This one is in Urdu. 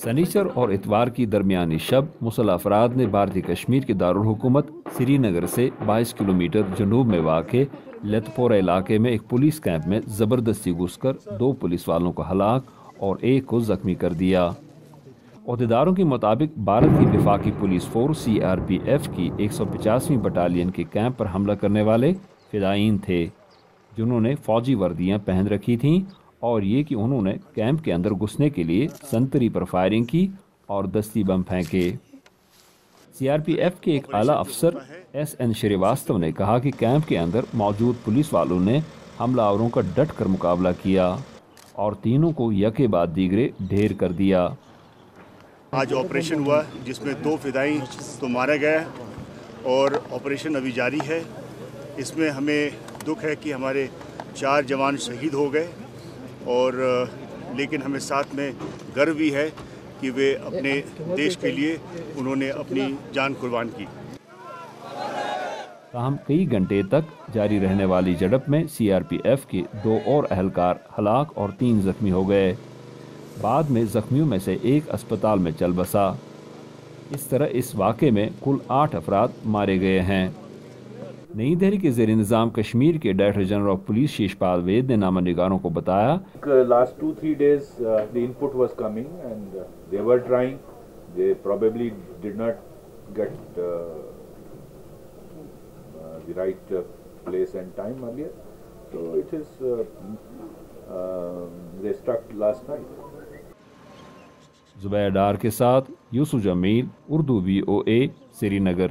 سنیچر اور اتوار کی درمیانی شب مسلح افراد نے بھارتی کشمیر کے دارالحکومت سری نگر سے 22 کلومیٹر جنوب میں واقع لت پورہ علاقے میں ایک پولیس کیمپ میں زبردستی گھس کر 2 پولیس والوں کو ہلاک اور 1 کو زخمی کر دیا۔ عہدیداروں کے مطابق بھارت کی وفاقی پولیس فورس CRPF کی 150ویں بٹالین کے کیمپ پر حملہ کرنے والے فدائین تھے، جنہوں نے فوجی وردیاں پہن رکھی تھیں، اور یہ کہ انہوں نے کیمپ کے اندر گھسنے کے لیے سنتری پر فائرنگ کی اور دستی بم پھینکے۔ CRPF کے ایک اعلیٰ افسر SN شریواستو نے کہا کہ کیمپ کے اندر موجود پولیس والوں نے حملہ آوروں کا ڈٹ کر مقابلہ کیا اور تینوں کو یکے بعد دیگرے ڈھیر کر دیا۔ آج آپریشن ہوا جس میں 2 فدائی تو مارا گیا اور آپریشن ابھی جاری ہے۔ اس میں ہمیں دکھ ہے کہ ہمارے 4 جوان شہید ہو گئے، اور لیکن ہمیں ساتھ میں گرو بھی ہے کہ وہ اپنے دیش کے لیے انہوں نے اپنی جان قربان کی۔ تاہم کئی گھنٹے تک جاری رہنے والی جھڑپ میں CRPF کے 2 اور اہلکار ہلاک اور 3 زخمی ہو گئے۔ بعد میں زخمیوں میں سے 1 اسپتال میں چل بسا۔ اس طرح اس واقعے میں کل 8 افراد مارے گئے ہیں۔ نئی دہلی کے زیر نظام کشمیر کے ڈائریکٹر جنرل آف پولیس شیش پال وید نے نامہ نگاروں کو بتایا last 2-3 days the input was coming and they were trying. They probably did not get the right place and time earlier. So it is they struck last night. زبیر ڈار کے ساتھ یوسف جمیل، اردو VOA، سری نگر۔